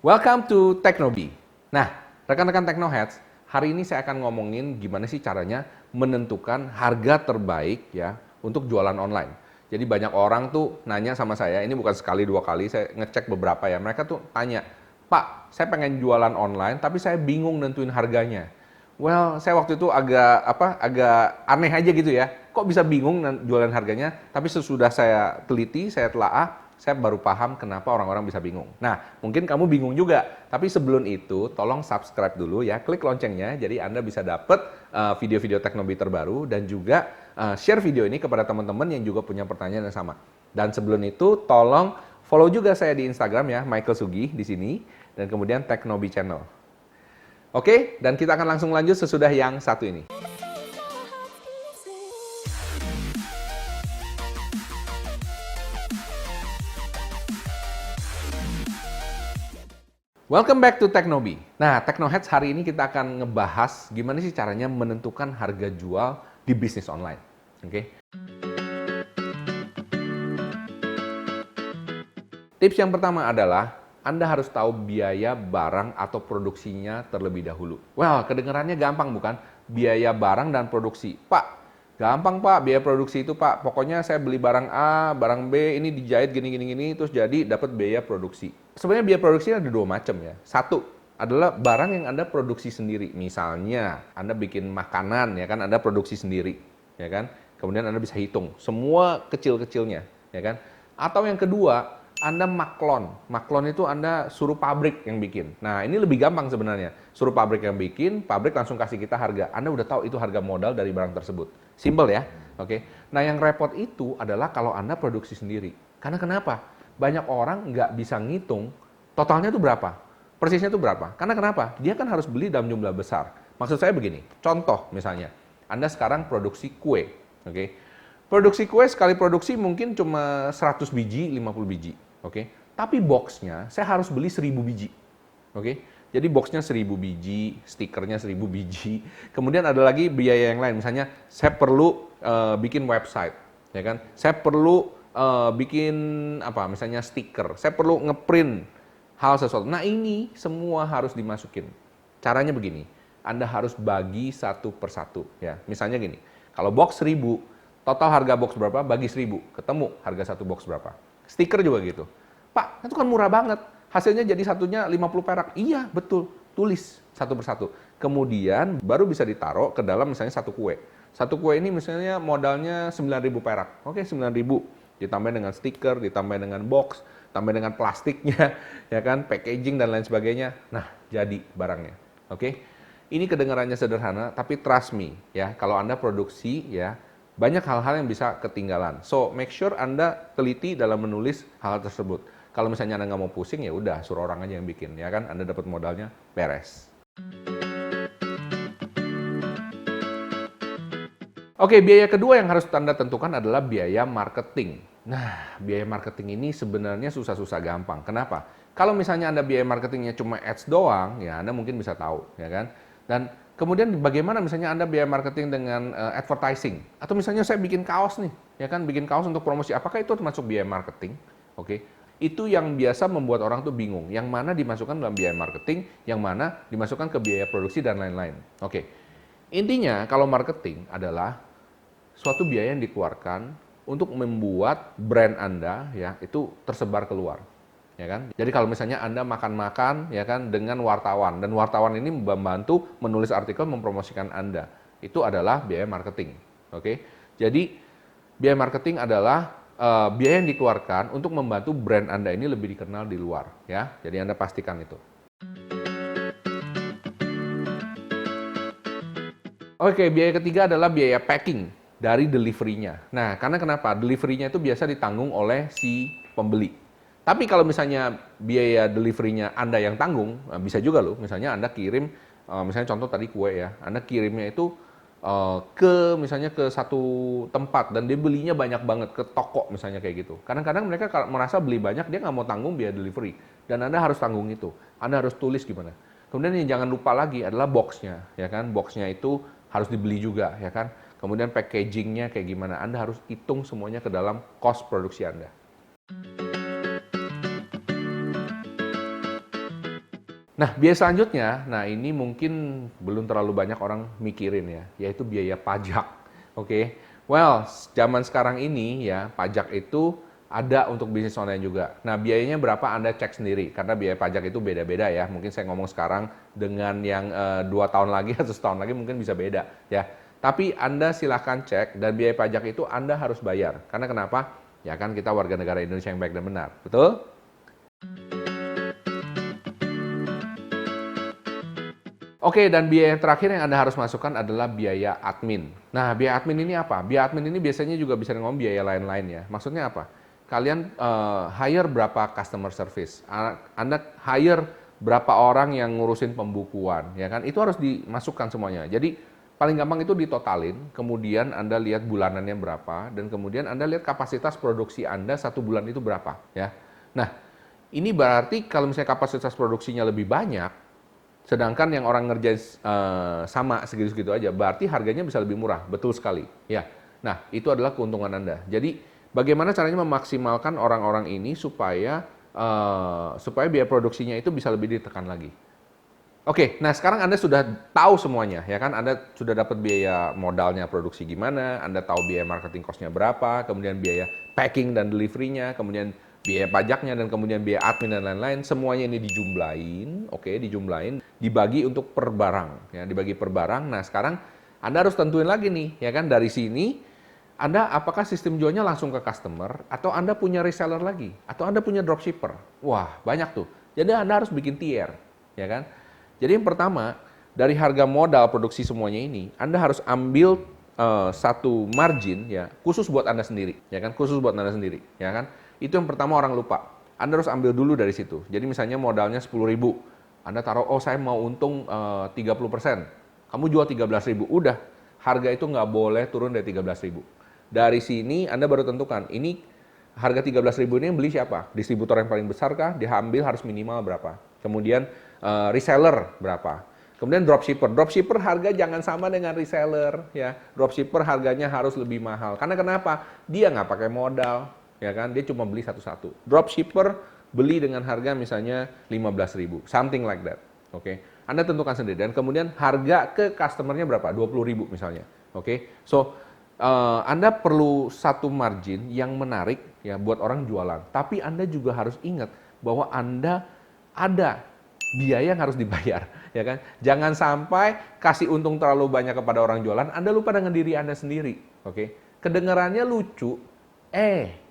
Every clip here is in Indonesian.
Welcome to Teknobi. Nah, rekan-rekan Teknoheads, hari ini saya akan ngomongin gimana sih caranya menentukan harga terbaik ya untuk jualan online. Jadi banyak orang tuh nanya sama saya, ini bukan sekali dua kali, saya ngecek beberapa ya. Mereka tuh tanya, "Pak, saya pengen jualan online tapi saya bingung nentuin harganya." Well, saya waktu itu agak aneh aja gitu ya. Kok bisa bingung jualan harganya? Tapi sesudah saya teliti, saya telaah, saya baru paham kenapa orang-orang bisa bingung. Nah, mungkin kamu bingung juga. Tapi sebelum itu, tolong subscribe dulu ya, klik loncengnya, jadi Anda bisa dapat video-video Teknobi terbaru dan juga share video ini kepada teman-teman yang juga punya pertanyaan yang sama. Dan sebelum itu, tolong follow juga saya di Instagram ya, Michael Sugi di sini, dan kemudian Teknobi Channel. Oke, dan kita akan langsung lanjut sesudah yang satu ini. Welcome back to Teknobi. Nah, Teknoheads hari ini kita akan ngebahas gimana sih caranya menentukan harga jual di bisnis online. Oke. Tips yang pertama adalah Anda harus tahu biaya barang atau produksinya terlebih dahulu. Well, kedengarannya gampang bukan? Biaya barang dan produksi. Pak, gampang Pak, biaya produksi itu Pak. Pokoknya saya beli barang A, barang B, ini dijahit gini, terus jadi dapat biaya produksi. Sebenarnya biaya produksi ada dua macam ya. Satu adalah barang yang Anda produksi sendiri. Misalnya, Anda bikin makanan, ya kan, Anda produksi sendiri, ya kan. Kemudian Anda bisa hitung semua kecil-kecilnya, ya kan. Atau yang kedua, Anda maklon. Maklon itu Anda suruh pabrik yang bikin. Nah, ini lebih gampang sebenarnya. Suruh pabrik yang bikin, pabrik langsung kasih kita harga. Anda udah tahu itu harga modal dari barang tersebut. Simple ya, oke. Nah, yang repot itu adalah kalau Anda produksi sendiri. Karena kenapa? Banyak orang nggak bisa ngitung totalnya itu berapa, persisnya itu berapa. Karena kenapa? Dia kan harus beli dalam jumlah besar. Maksud saya begini, contoh misalnya, Anda sekarang produksi kue, oke? Produksi kue sekali produksi mungkin cuma 100 biji, 50 biji, oke? Tapi boxnya saya harus beli 1000 biji, oke? Jadi boxnya 1000 biji, stikernya 1000 biji. Kemudian ada lagi biaya yang lain, misalnya saya perlu bikin website, ya kan? Saya perlu bikin misalnya stiker, saya perlu ngeprint hal sesuatu. Nah, ini semua harus dimasukin. Caranya begini, Anda harus bagi satu persatu ya. Misalnya gini, kalau box 1000, total harga box berapa, bagi 1000, ketemu harga satu box berapa. Stiker juga gitu. Pak, itu kan murah banget, hasilnya jadi satunya 50 perak. Iya, betul, tulis satu persatu. Kemudian baru bisa ditaruh ke dalam misalnya satu kue. Satu kue ini misalnya modalnya 9.000 perak. Oke, 9.000. Ditambah dengan stiker, ditambah dengan box, tambah dengan plastiknya, ya kan, packaging dan lain sebagainya. Nah, jadi barangnya. Oke. Ini kedengarannya sederhana, tapi trust me ya, kalau Anda produksi ya, banyak hal-hal yang bisa ketinggalan. So, make sure Anda teliti dalam menulis hal tersebut. Kalau misalnya Anda nggak mau pusing, ya udah suruh orang aja yang bikin, ya kan? Anda dapat modalnya, beres. Oke, biaya kedua yang harus Anda tentukan adalah biaya marketing. Nah, biaya marketing ini sebenarnya susah-susah gampang. Kenapa? Kalau misalnya Anda biaya marketingnya cuma ads doang, ya Anda mungkin bisa tahu, ya kan? Dan kemudian bagaimana misalnya Anda biaya marketing dengan advertising? Atau misalnya saya bikin kaos nih, ya kan? Bikin kaos untuk promosi. Apakah itu termasuk biaya marketing? Oke. Itu yang biasa membuat orang tuh bingung. Yang mana dimasukkan dalam biaya marketing, yang mana dimasukkan ke biaya produksi dan lain-lain. Oke. Intinya kalau marketing adalah suatu biaya yang dikeluarkan untuk membuat brand Anda ya itu tersebar keluar, ya kan? Jadi kalau misalnya Anda makan-makan ya kan dengan wartawan dan wartawan ini membantu menulis artikel mempromosikan Anda, itu adalah biaya marketing, oke? Jadi biaya marketing adalah biaya yang dikeluarkan untuk membantu brand Anda ini lebih dikenal di luar, ya. Jadi Anda pastikan itu. Oke, biaya ketiga adalah biaya packing dari delivery-nya. Nah, karena kenapa? Delivery-nya itu biasa ditanggung oleh si pembeli. Tapi kalau misalnya biaya delivery-nya Anda yang tanggung, bisa juga loh. Misalnya Anda kirim, misalnya contoh tadi kue ya, Anda kirimnya itu misalnya ke satu tempat dan dia belinya banyak banget ke toko misalnya kayak gitu. Kadang-kadang mereka merasa beli banyak, dia nggak mau tanggung biaya delivery. Dan Anda harus tanggung itu. Anda harus tulis gimana. Kemudian yang jangan lupa lagi adalah box-nya, ya kan? Box-nya itu harus dibeli juga, ya kan? Kemudian packaging-nya kayak gimana? Anda harus hitung semuanya ke dalam cost produksi Anda. Nah, biaya selanjutnya, nah ini mungkin belum terlalu banyak orang mikirin ya, yaitu biaya pajak. Oke. Well, zaman sekarang ini ya, pajak itu ada untuk bisnis online juga. Nah, biayanya berapa Anda cek sendiri, karena biaya pajak itu beda-beda ya. Mungkin saya ngomong sekarang dengan yang 2 tahun lagi atau setahun lagi mungkin bisa beda ya. Tapi Anda silahkan cek, dan biaya pajak itu Anda harus bayar. Karena kenapa? Ya kan kita warga negara Indonesia yang baik dan benar. Betul? Oke, dan biaya yang terakhir yang Anda harus masukkan adalah biaya admin. Nah, biaya admin ini apa? Biaya admin ini biasanya juga bisa ngomong biaya lain-lain ya. Maksudnya apa? Kalian hire berapa customer service? Anda hire berapa orang yang ngurusin pembukuan, ya kan? Itu harus dimasukkan semuanya. Jadi, paling gampang itu ditotalin, kemudian Anda lihat bulanannya berapa, dan kemudian Anda lihat kapasitas produksi Anda 1 bulan itu berapa, ya. Nah, ini berarti kalau misalnya kapasitas produksinya lebih banyak, sedangkan yang orang ngerjain sama segitu-segitu aja, berarti harganya bisa lebih murah. Betul sekali. Ya. Nah, itu adalah keuntungan Anda. Jadi, bagaimana caranya memaksimalkan orang-orang ini supaya biaya produksinya itu bisa lebih ditekan lagi. Oke, nah sekarang Anda sudah tahu semuanya, ya kan? Anda sudah dapat biaya modalnya produksi gimana, Anda tahu biaya marketing cost-nya berapa, kemudian biaya packing dan delivery-nya, kemudian biaya pajaknya, dan kemudian biaya admin dan lain-lain. Semuanya ini dijumlahin, oke, dijumlahin, dibagi untuk per barang, ya, dibagi per barang. Nah, sekarang Anda harus tentuin lagi nih, ya kan? Dari sini, Anda apakah sistem jualnya langsung ke customer, atau Anda punya reseller lagi, atau Anda punya dropshipper. Wah, banyak tuh. Jadi Anda harus bikin tier, ya kan? Jadi yang pertama, dari harga modal produksi semuanya ini, Anda harus ambil satu margin ya, khusus buat Anda sendiri, ya kan? Khusus buat Anda sendiri, ya kan? Itu yang pertama orang lupa. Anda harus ambil dulu dari situ. Jadi misalnya modalnya 10.000, Anda taruh, oh saya mau untung 30%. Kamu jual 13.000, udah. Harga itu nggak boleh turun dari 13.000. Dari sini Anda baru tentukan, ini harga 13.000 ini yang beli siapa? Distributor yang paling besar kah? Diambil harus minimal berapa? Kemudian reseller berapa? Kemudian dropshipper. Dropshipper harga jangan sama dengan reseller ya. Dropshipper harganya harus lebih mahal. Karena kenapa? Dia nggak pakai modal, ya kan? Dia cuma beli satu-satu. Dropshipper beli dengan harga misalnya 15.000, something like that. Oke. Anda tentukan sendiri, dan kemudian harga ke customernya berapa? 20.000 misalnya. Oke. So, Anda perlu satu margin yang menarik ya buat orang jualan. Tapi Anda juga harus ingat bahwa Anda ada biaya yang harus dibayar, ya kan? Jangan sampai kasih untung terlalu banyak kepada orang jualan, Anda lupa dengan diri Anda sendiri, oke? Kedengarannya lucu,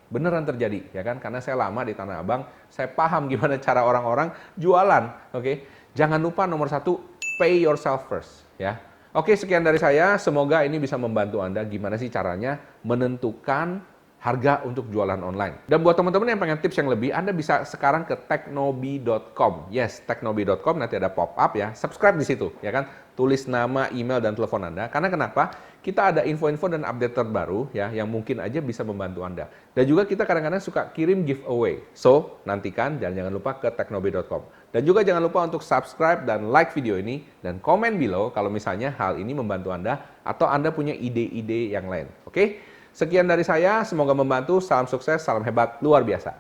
beneran terjadi, ya kan? Karena saya lama di Tanah Abang, saya paham gimana cara orang-orang jualan, oke? Jangan lupa nomor 1, pay yourself first, ya. Oke, sekian dari saya, semoga ini bisa membantu Anda gimana sih caranya menentukan harga untuk jualan online. Dan buat teman-teman yang pengen tips yang lebih, Anda bisa sekarang ke teknobi.com. Yes, teknobi.com, nanti ada pop-up ya. Subscribe di situ, ya kan? Tulis nama, email, dan telepon Anda. Karena kenapa? Kita ada info-info dan update terbaru ya, yang mungkin aja bisa membantu Anda. Dan juga kita kadang-kadang suka kirim giveaway. So, nantikan dan jangan lupa ke teknobi.com. Dan juga jangan lupa untuk subscribe dan like video ini, dan komen below kalau misalnya hal ini membantu Anda atau Anda punya ide-ide yang lain. Oke? Sekian dari saya, semoga membantu. Salam sukses, salam hebat, luar biasa.